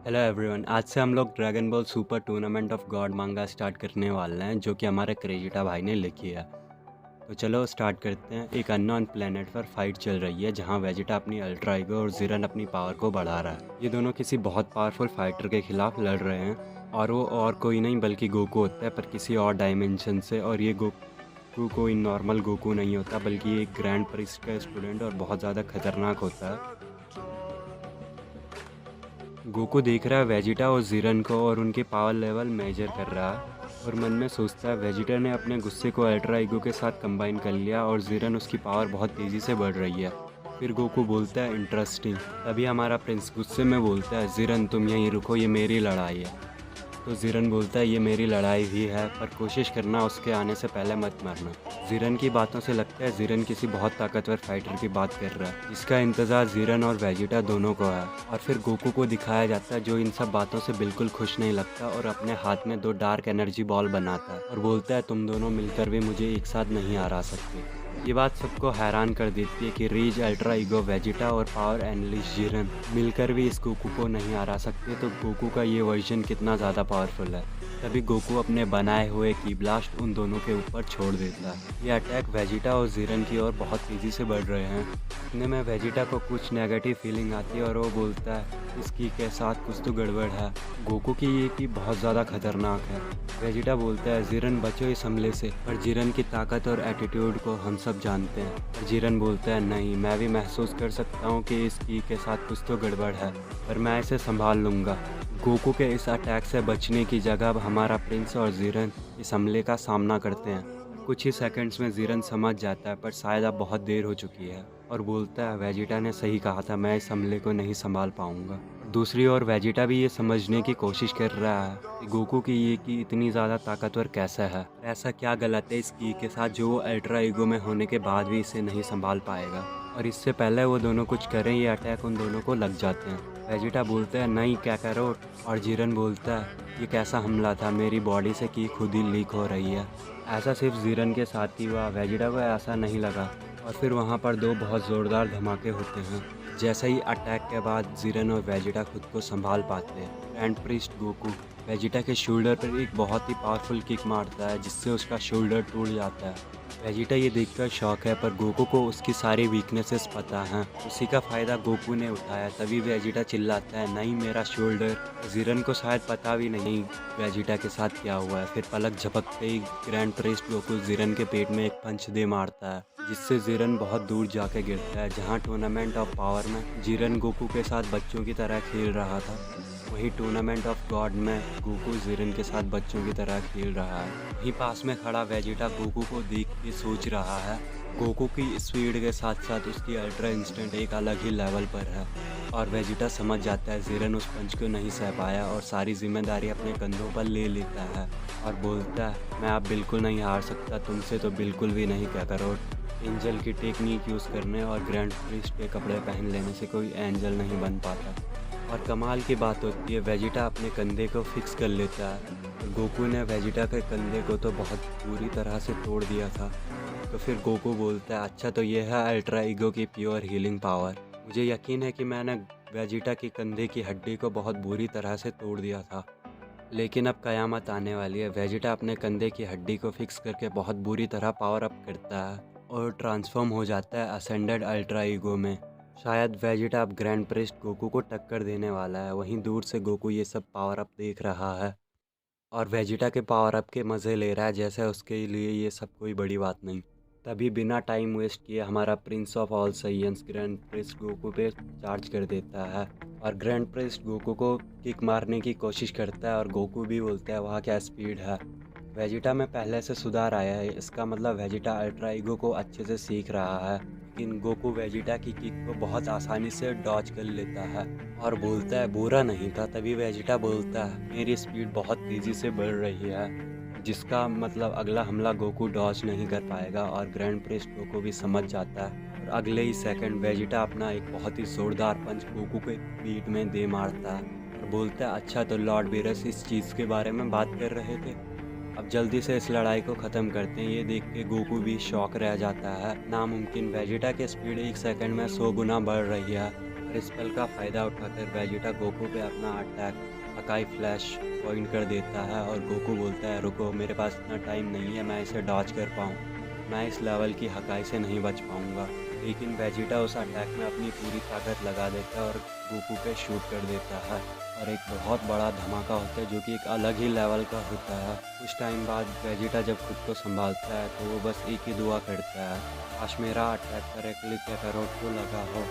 Hello everyone. आज से हम लोग dragon ball super tournament of God मांगा स्टार्ट करने वाले हैं, जो कि हमारे क्रेजिटा भाई ने लिखी है। तो चलो स्टार्ट करते हैं। एक अननोन प्लेनेट पर फाइट चल रही है, जहां वेजिटा अपनी अल्ट्रा ईगो और जीरन अपनी पावर को बढ़ा रहा है। ये दोनों किसी बहुत पावरफुल फाइटर के खिलाफ लड़ रहे हैं, और वो और कोई नहीं बल्कि गोकू होता है, पर किसी और डायमेंशन से। और ये गोकू कोई नॉर्मल गोकू नहीं होता, बल्कि एक ग्रैंड प्रिस्ट का स्टूडेंट और बहुत ज़्यादा खतरनाक होता है। गोकू देख रहा है वेजिटा और जीरन को और उनके पावर लेवल मेजर कर रहा है, और मन में सोचता है वेजिटा ने अपने गुस्से को अल्ट्रा ईगो के साथ कंबाइन कर लिया और जीरन उसकी पावर बहुत तेज़ी से बढ़ रही है। फिर गोकू बोलता है इंटरेस्टिंग। तभी हमारा प्रिंस गुस्से में बोलता है जीरन तुम यहीं रुको, ये मेरी लड़ाई है। तो जीरन बोलता है ये मेरी लड़ाई भी है, पर कोशिश करना उसके आने से पहले मत मरना। जीरन की बातों से लगता है जीरन किसी बहुत ताकतवर फाइटर की बात कर रहा है, जिसका इंतजार जीरन और वेजिटा दोनों को है। और फिर गोकू को दिखाया जाता है, जो इन सब बातों से बिल्कुल खुश नहीं लगता और अपने हाथ में 2 डार्क एनर्जी बॉल बनाता है और बोलता है तुम दोनों मिलकर भी मुझे एक साथ नहीं हरा सकते। ये बात सबको हैरान कर देती है कि रीज, अल्ट्रा ईगो, वेजिटा और पावर एनलिश जीरन मिलकर भी इस गोकू को नहीं हरा सकते। तो गोकू का ये वर्जन कितना ज़्यादा पावरफुल है। तभी गोकू अपने बनाए हुए की ब्लास्ट उन दोनों के ऊपर छोड़ देता है। ये अटैक वेजिटा और जीरन की ओर बहुत तेज़ी से बढ़ रहे हैं। इतने में वेजिटा को कुछ नेगेटिव फीलिंग आती है और वो बोलता है इसकी के साथ कुछ तो गड़बड़ है। गोकू की ये की बहुत ज़्यादा खतरनाक है। वेजिटा बोलता है जीरन बचो इस हमले से, पर जीरन की ताकत और एटीट्यूड को हम सब जानते हैं। पर जीरन बोलता है नहीं, मैं भी महसूस कर सकता हूँ कि इस की के साथ कुछ तो गड़बड़ है, पर मैं इसे संभाल लूँगा। गोकू के इस अटैक से बचने की जगह अब हमारा प्रिंस और जीरन इस हमले का सामना करते हैं। कुछ ही सेकंड्स में जीरन समझ जाता है, पर शायद अब बहुत देर हो चुकी है, और बोलता है वेजिटा ने सही कहा था, मैं इस हमले को नहीं संभाल पाऊंगा। दूसरी ओर वेजिटा भी ये समझने की कोशिश कर रहा है कि गोकू की ये की इतनी ज़्यादा ताकतवर कैसा है, ऐसा क्या गलत है इस की के साथ जो वो अल्ट्रा ईगो में होने के बाद भी इसे नहीं संभाल पाएगा। और इससे पहले वो दोनों कुछ करें, ये अटैक उन दोनों को लग जाते हैं। वेजिटा बोलता है नहीं क्या करो, और जीरन बोलता है ये कैसा हमला था, मेरी बॉडी से की खुद ही लीक हो रही है। ऐसा सिर्फ जीरन के साथ ही हुआ, वेजिटा को ऐसा नहीं लगा। और फिर वहाँ पर 2 बहुत ज़ोरदार धमाके होते हैं। जैसे ही अटैक के बाद जीरन और वेजिटा खुद को संभाल पाते हैं। ग्रैंड प्रीस्ट गोकू वेजिटा के शोल्डर पर एक बहुत ही पावरफुल किक मारता है, जिससे उसका शोल्डर टूट जाता है। वेजिटा ये देखकर शॉक है, पर गोकू को उसकी सारी वीकनेसेस पता हैं। उसी का फ़ायदा गोकू ने उठाया। तभी वेजिटा चिल्लाता है नहीं मेरा शोल्डर। जीरन को शायद पता भी नहीं वेजिटा के साथ क्या हुआ है। फिर पलक झपकते ही ग्रैंड प्रीस्ट गोकू जीरन के पेट में एक पंच दे मारता है, जिससे जीरन बहुत दूर जाके गिरता है। जहाँ टूर्नामेंट ऑफ पावर में जीरन गोकू के साथ बच्चों की तरह खेल रहा था, वहीं टूर्नामेंट ऑफ गॉड में गोकू जीरन के साथ बच्चों की तरह खेल रहा है। वहीं पास में खड़ा वेजिटा गोकू को देख के सोच रहा है। गोकू की स्पीड के साथ साथ उसकी अल्ट्रा इंस्टेंट एक अलग ही लेवल पर है, और वेजिटा समझ जाता है जीरन उस पंच को नहीं सह पाया और सारी जिम्मेदारी अपने कंधों पर ले लेता है, और बोलता है मैं अब बिल्कुल नहीं हार सकता तुमसे, तो बिल्कुल भी नहीं क्या करो। एंजल की टेक्निक यूज़ करने और ग्रैंड प्रीस्ट के कपड़े पहन लेने से कोई एंजल नहीं बन पाता। और कमाल की बात होती है, वेजिटा अपने कंधे को फिक्स कर लेता है। गोकू ने वेजिटा के कंधे को तो बहुत बुरी तरह से तोड़ दिया था। तो फिर गोकू बोलता है अच्छा तो ये है अल्ट्रा ईगो की प्योर हीलिंग पावर। मुझे यकीन है कि मैंने वेजिटा की कंधे की हड्डी को बहुत बुरी तरह से तोड़ दिया था, लेकिन अब कयामत आने वाली है। वेजिटा अपने कंधे की हड्डी को फिक्स करके बहुत बुरी तरह पावर अप करता है और ट्रांसफॉर्म हो जाता है असेंडेड अल्ट्रा ईगो में। शायद वेजिटा अब ग्रैंड प्रिस्ट गोकू को टक्कर देने वाला है। वहीं दूर से गोकू ये सब पावर अप देख रहा है और वेजिटा के पावर अप के मज़े ले रहा है, जैसे उसके लिए ये सब कोई बड़ी बात नहीं। तभी बिना टाइम वेस्ट किए हमारा Prince of all science grand priest Goku पे चार्ज कर देता है, और ग्रैंड प्रिस्ट गोकू को किक मारने की कोशिश करता है, और गोकू भी बोलता है वाह क्या स्पीड है। वेजिटा में पहले से सुधार आया है, इसका मतलब वेजिटा अल्ट्रा ईगो को अच्छे से सीख रहा है। लेकिन गोकू वेजिटा की किक को बहुत आसानी से डॉज कर लेता है और बोलता है बुरा नहीं था। तभी वेजिटा बोलता है मेरी स्पीड बहुत तेज़ी से बढ़ रही है, जिसका मतलब अगला हमला गोकू डॉज नहीं कर पाएगा। और ग्रैंड प्रिस्ट गोकू भी समझ जाता है, और अगले ही सेकंड वेजिटा अपना एक बहुत ही जोरदार पंच गोकू के पीठ में दे मारता है और बोलता है अच्छा तो लॉर्ड बीरस इस चीज़ के बारे में बात कर रहे थे, अब जल्दी से इस लड़ाई को ख़त्म करते हैं। ये देख के गोकू भी शॉक रह जाता है। नामुमकिन, वेजिटा की स्पीड एक सेकंड में 100 गुना बढ़ रही है। स्पेल का फ़ायदा उठाकर वेजिटा गोकू पे अपना अटैक हकाई फ्लैश पॉइंट कर देता है और गोकू बोलता है रुको, मेरे पास इतना टाइम नहीं है मैं इसे डॉज कर पाऊँ। मैं इस लेवल की हकाई से नहीं बच पाऊँगा। लेकिन वेजिटा उस अटैक में अपनी पूरी ताकत लगा देता है और गोकू पे शूट कर देता है और एक बहुत बड़ा धमाका होता है जो कि एक अलग ही लेवल का होता है। कुछ टाइम बाद वेजिटा जब खुद को संभालता है तो वो बस एक ही दुआ करता है, काश मेरा अटैक करेक्टली कैकारोट को लगा हो।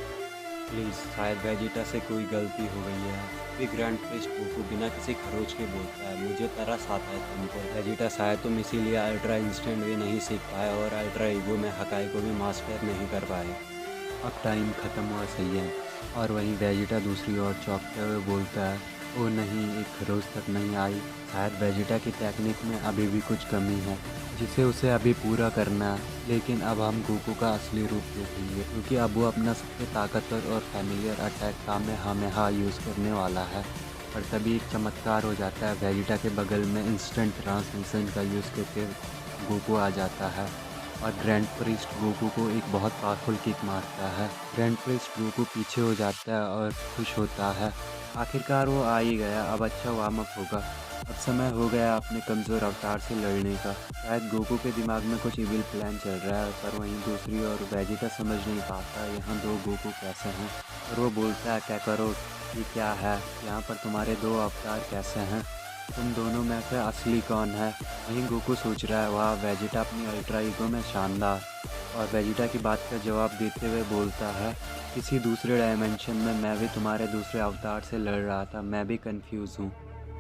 प्लीज़, शायद वेजिटा से कोई गलती हो गई है। फिर ग्रैंड प्रिस्ट गोकू बिना किसी खरोच के बोलता है मुझे तरस आता है तुमको। वेजिटा शायद तुम इसीलिए अल्ट्रा इंस्टेंट वे नहीं सीख पाए और अल्ट्रा ईगो में हकाई को भी मास्टर नहीं कर पाए। अब टाइम ख़त्म हुआ सही है। और वहीं वेजिटा दूसरी ओर चौंकते हुए बोलता है ओ नहीं, एक खरोच तक नहीं आई। शायद वेजिटा की टेक्निक में अभी भी कुछ कमी है जिसे उसे अभी पूरा करना है। लेकिन अब हम गोकू का असली रूप देखेंगे क्योंकि अब वो अपना सबसे ताकतवर और फैमिलियर अटैक कामेहामेहा यूज़ करने वाला है। और तभी एक चमत्कार हो जाता है, वेजिटा के बगल में इंस्टेंट ट्रांसमिशन का यूज़ करके गोकू आ जाता है और ग्रैंड प्रिस्ट गोकू को एक बहुत पावरफुल किक मारता है। ग्रैंड प्रिस्ट गोकू पीछे हो जाता है और खुश होता है, आखिरकार वो आ ही गया, अब अच्छा वार्म अप होगा। अब समय हो गया अपने कमज़ोर अवतार से लड़ने का। शायद गोकू के दिमाग में कुछ इविल प्लान चल रहा है, पर वहीं दूसरी ओर वेजिटा समझ नहीं पाता यहाँ दो गोकू कैसे हैं। और वो बोलता है कैकारोट ये क्या है, यहाँ पर तुम्हारे दो अवतार कैसे हैं, तुम दोनों में से असली कौन है। वहीं गोकू सोच रहा है वाह, वेजिटा अपनी अल्ट्रा ईगो में शानदार। और वेजिटा की बात का जवाब देते हुए बोलता है किसी दूसरे डायमेंशन में मैं भी तुम्हारे दूसरे अवतार से लड़ रहा था, मैं भी कंफ्यूज हूँ।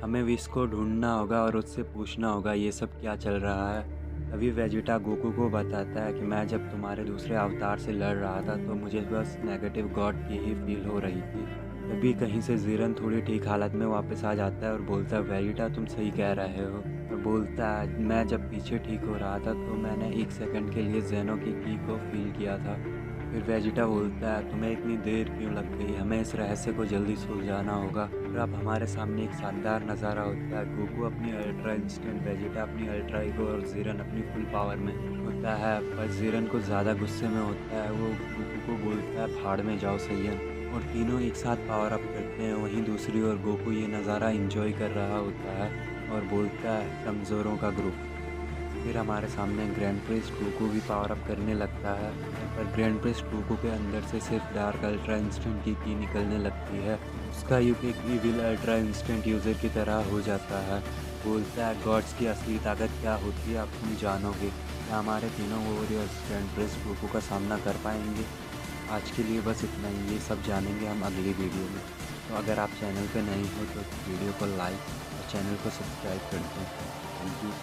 हमें विश को ढूंढना होगा और उससे पूछना होगा ये सब क्या चल रहा है। तभी वेजिटा गोकू को बताता है कि मैं जब तुम्हारे दूसरे अवतार से लड़ रहा था तो मुझे बस नेगेटिव गॉड की ही फील हो रही थी। तभी कहीं से जीरन थोड़ी ठीक हालत में वापस आ जाता है और बोलता है वेजिटा तुम सही कह रहे हो। और बोलता है मैं जब पीछे ठीक हो रहा था तो मैंने एक सेकंड के लिए जेनो की को फील किया था। फिर वेजिटा बोलता है तुम्हें इतनी देर क्यों लग गई, हमें इस रहस्य को जल्दी सुलझाना होगा। और अब हमारे सामने एक शानदार नज़ारा होता है, गोकू अपनी अल्ट्रा इंस्टेंट, वेजिटा अपनी अल्ट्रा ईगो और जीरन अपनी फुल पावर में होता है। पर जीरन कुछ ज़्यादा गुस्से में होता है, वो गोकू को बोलता है भाड़ में जाओ सैयन, और तीनों एक साथ पावर अप करते हैं। वहीं दूसरी ओर गोकू ये नज़ारा इंजॉय कर रहा होता है और बोलता है कमज़ोरों का ग्रुप। फिर हमारे सामने ग्रैंड प्रिस्ट गोकू भी पावर अप करने लगता है, पर ग्रैंड प्रिस्ट गोकू के अंदर से सिर्फ डार्क अल्ट्रा इंस्टेंट की निकलने लगती है। उसका युग एक इविल अल्ट्रा इंस्टेंट यूज़र की तरह हो जाता है। बोलता है गॉड्स की असली ताकत क्या होती है अब तुम जानोगे। क्या हमारे तीनों वॉरियर्स ग्रैंड प्रिस्ट गोकू का सामना कर पाएंगे? आज के लिए बस इतना ही, ये सब जानेंगे हम अगली वीडियो में। तो अगर आप चैनल पर नए हो तो वीडियो को लाइक और चैनल को सब्सक्राइब कर दें। Thank you.